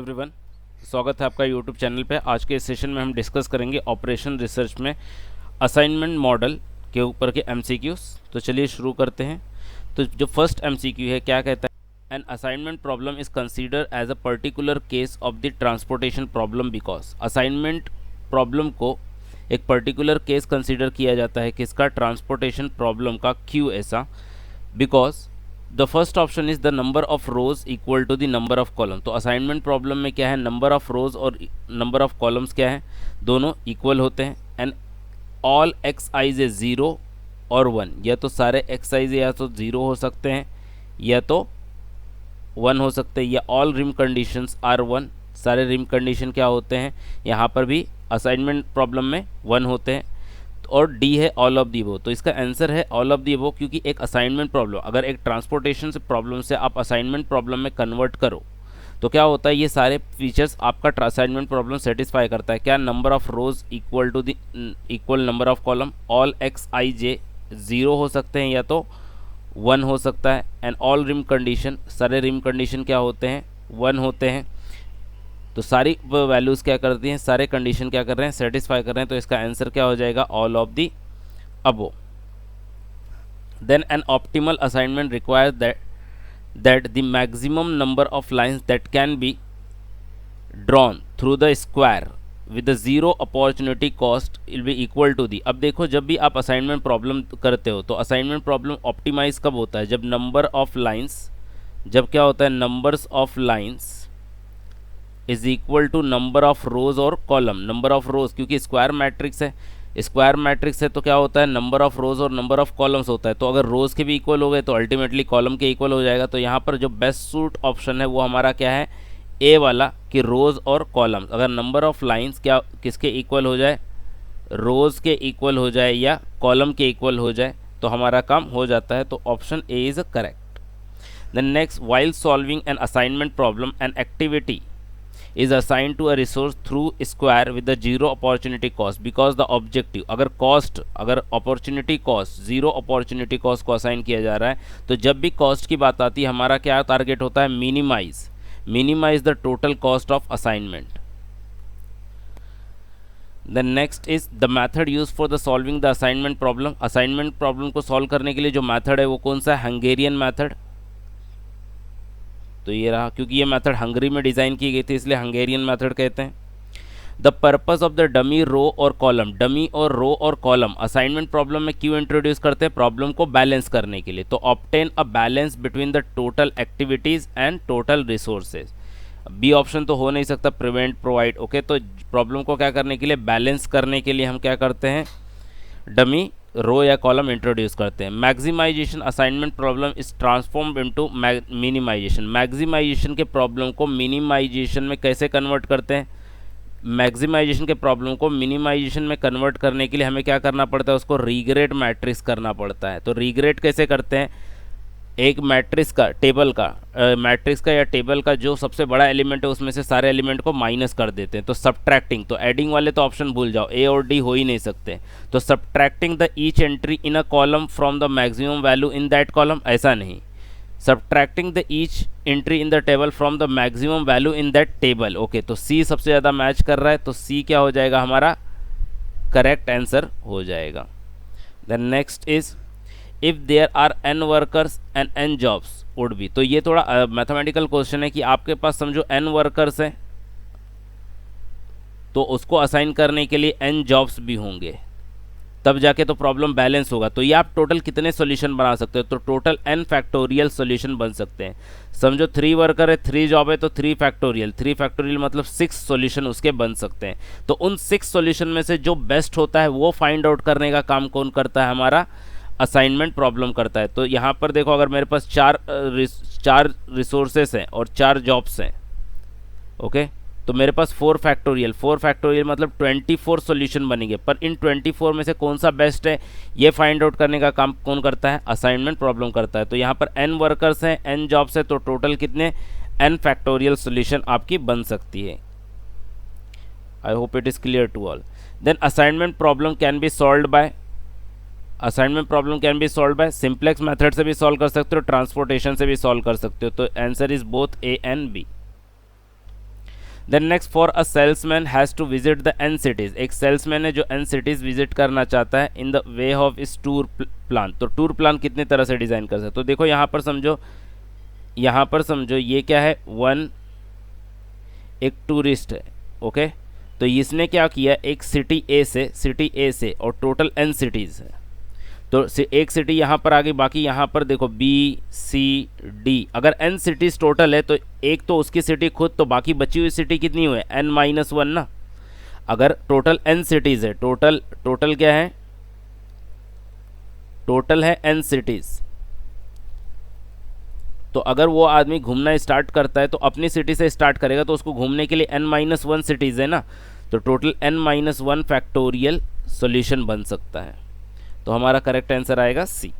Everyone, स्वागत है आपका यूट्यूब चैनल पे। आज के इस सेशन में हम डिस्कस करेंगे ऑपरेशन रिसर्च में असाइनमेंट मॉडल के ऊपर के एमसीक्यूज। तो चलिए शुरू करते हैं। तो जो फर्स्ट एमसीक्यू है, क्या कहता है? An assignment problem is consider as a particular case of the transportation problem because assignment problem को एक पर्टिकुलर केस कंसीडर किया जाता है किसका? ट्रांसपोर्टेशन प्रॉब्लम का। क्यों ऐसा? Because the first option is the number of rows equal to the number of column. तो असाइनमेंट प्रॉब्लम में क्या है? नंबर ऑफ रोज और नंबर ऑफ कॉलम्स क्या है? दोनों इक्वल होते हैं। And all x eyes a 0 और 1, या तो सारे एक्स आईज या तो 0 हो सकते हैं या तो 1 हो सकते हैं, या ऑल रिम कंडीशंस आर 1, सारे रिम कंडीशन क्या होते हैं? यहाँ पर भी असाइनमेंट प्रॉब्लम में 1 होते हैं। और डी है ऑल ऑफ दी अबव। तो इसका आंसर है ऑल ऑफ दी अबव, क्योंकि एक असाइनमेंट प्रॉब्लम अगर एक ट्रांसपोर्टेशन से प्रॉब्लम से आप असाइनमेंट प्रॉब्लम में कन्वर्ट करो तो क्या होता है? ये सारे फीचर्स आपका असाइनमेंट प्रॉब्लम सेटिस्फाई करता है। क्या? Number of rows equal to the equal number of column, all x i j 0 हो सकते हैं या तो 1 हो सकता है। एंड ऑल रिम कंडीशन, सारे रिम कंडीशन क्या होते हैं? 1 होते हैं। तो सारी वैल्यूज़ क्या करती हैं? सारे कंडीशन क्या कर रहे हैं? सेटिस्फाई कर रहे हैं। तो इसका आंसर क्या हो जाएगा? All of the above. Then an optimal assignment requires that the maximum number of lines that can be drawn through the square with the 0 opportunity cost will be equal to the. अब देखो, जब भी आप assignment problem करते हो तो assignment problem optimise कब होता है? जब नंबर ऑफ लाइन्स, जब क्या होता है? Numbers of lines is equal to number of rows और कॉलम। नंबर ऑफ रोज, क्योंकि स्क्वायर मैट्रिक्स है, स्क्वायर मैट्रिक्स है तो क्या होता है? नंबर ऑफ रोज और नंबर ऑफ कॉलम्स होता है। तो अगर रोज के भी इक्वल हो गए तो अल्टीमेटली कॉलम के इक्वल हो जाएगा। तो यहाँ पर जो बेस्ट सूट ऑप्शन है वो हमारा क्या है? ए वाला, कि रोज और कॉलम्स। अगर नंबर ऑफ लाइन्स क्या किसके इक्वल हो जाए? रोज के इक्वल हो जाए या कॉलम के इक्वल हो जाए तो हमारा काम हो जाता है। तो option A is correct. Then next, while solving an assignment problem an activity is assigned to a resource through square with the 0 opportunity cost because the objective, अगर opportunity cost 0 opportunity cost को assign किया जा रहा है तो जब भी cost की बात आती है हमारा क्या टारगेट होता है? minimize the total cost of assignment. The next is the method used for the solving the assignment problem. assignment problem को solve करने के लिए जो method है वो कौन सा है? Hungarian method। तो ये रहा, क्योंकि ये मेथड हंगरी में डिज़ाइन की गई थी इसलिए हंगेरियन मेथड कहते हैं। The purpose of the dummy row और कॉलम, डमी और रो और कॉलम असाइनमेंट प्रॉब्लम में क्यों इंट्रोड्यूस करते हैं? प्रॉब्लम को बैलेंस करने के लिए। तो obtain a balance between the total activities and total resources. B option तो हो नहीं सकता, प्रिवेंट प्रोवाइड। ओके, तो प्रॉब्लम को क्या करने के लिए? बैलेंस करने के लिए हम क्या करते हैं? डमी रो या कॉलम इंट्रोड्यूस करते हैं। Maximization assignment problem is transformed into minimization. Maximization के प्रॉब्लम को मिनिमाइजेशन में कैसे कन्वर्ट करते हैं? मैक्सिमाइजेशन के प्रॉब्लम को मिनिमाइजेशन में कन्वर्ट करने के लिए हमें क्या करना पड़ता है? उसको रिग्रेड मैट्रिक्स करना पड़ता है। तो रिग्रेड कैसे करते हैं? एक मैट्रिक्स का, टेबल का, मैट्रिक्स का या टेबल का जो सबसे बड़ा एलिमेंट है उसमें से सारे एलिमेंट को माइनस कर देते हैं। तो सब्ट्रैक्टिंग, तो एडिंग वाले तो ऑप्शन भूल जाओ, ए और डी हो ही नहीं सकते। तो subtracting the each entry in a column from the maximum value in that column, ऐसा नहीं। Subtracting the each entry in the table from the maximum value in that table. Okay, तो सी सबसे ज़्यादा मैच कर रहा है तो सी क्या हो जाएगा? हमारा करेक्ट आंसर हो जाएगा। Then next is if there are n workers and n jobs would be. तो ये थोड़ा मैथमेटिकल क्वेश्चन है कि आपके पास समझो n वर्कर्स हैं तो उसको असाइन करने के लिए n जॉब्स भी होंगे, तब जाके तो प्रॉब्लम बैलेंस होगा। तो ये आप टोटल कितने सॉल्यूशन बना सकते हो? तो टोटल n फैक्टोरियल सॉल्यूशन बन सकते हैं। समझो 3 वर्कर है, 3 जॉब है तो 3 फैक्टोरियल मतलब 6 सॉल्यूशन उसके बन सकते हैं। तो उन 6 सॉल्यूशन में से जो बेस्ट होता है वो फाइंड आउट करने का काम कौन करता है? हमारा असाइनमेंट प्रॉब्लम करता है। तो यहाँ पर देखो, अगर मेरे पास 4 रिसोर्सेस हैं और 4 जॉब्स हैं, ओके, तो मेरे पास 4 फैक्टोरियल मतलब 24 सॉल्यूशन बनेंगे। पर इन 24 में से कौन सा बेस्ट है ये फाइंड आउट करने का काम कौन करता है? असाइनमेंट प्रॉब्लम करता है। तो यहाँ पर n वर्कर्स हैं, n जॉब्स है, तो टोटल कितने? n फैक्टोरियल सॉल्यूशन आपकी बन सकती है। I hope it is clear to all. Then assignment problem can be solved by simplex method से भी सॉल्व कर सकते हो, ट्रांसपोर्टेशन से भी सॉल्व कर सकते हो। तो answer is both A and B. Then next, for a salesman has to visit the N cities, एक सेल्समैन है जो एन सिटीज़ विजिट करना चाहता है इन द वे ऑफ इस टूर प्लान। तो टूर प्लान कितनी तरह से डिज़ाइन कर सकते, तो देखो यहाँ पर समझो ये क्या है, वन एक टूरिस्ट है, ओके। तो इसने क्या किया, एक सिटी ए से और टोटल एन सिटीज़ है, तो एक सिटी यहाँ पर आ गई, बाकी यहाँ पर देखो बी सी डी, अगर एन सिटीज़ टोटल है तो एक तो उसकी सिटी खुद, तो बाकी बची हुई सिटी कितनी हुई, n-1 ना। अगर टोटल एन सिटीज़ है, टोटल क्या है, टोटल है एन सिटीज़, तो अगर वो आदमी घूमना स्टार्ट करता है तो अपनी सिटी से स्टार्ट करेगा, तो उसको घूमने के लिए n-1 सिटीज़ है ना, तो टोटल n-1 फैक्टोरियल सॉल्यूशन बन सकता है। तो हमारा करेक्ट आंसर आएगा C.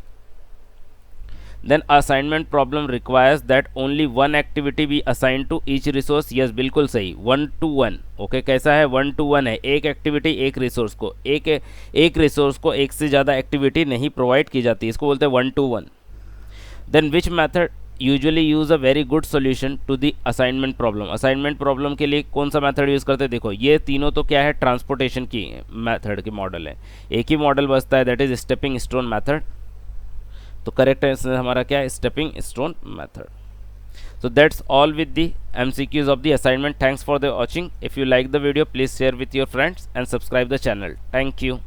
Then assignment problem requires that only one activity be assign to each resource, yes बिल्कुल सही, 1-to-1, ओके। कैसा है, 1-to-1 है, एक एक्टिविटी एक रिसोर्स को, एक रिसोर्स को एक से ज़्यादा एक्टिविटी नहीं प्रोवाइड की जाती, इसको बोलते हैं 1-to-1। Then which method usually use a very good solution to the assignment problem, assignment problem के लिए कौन सा मेथड यूज़ करते हैं, देखो ये तीनों तो क्या है, ट्रांसपोर्टेशन की मेथड के मॉडल है, एक ही मॉडल बचता है, that is stepping stone method. तो करेक्ट आंसर हमारा क्या है, stepping stone method. So that's all with the MCQs of the assignment. Thanks for the watching. If you like the video, please share with your friends and subscribe the channel. Thank you.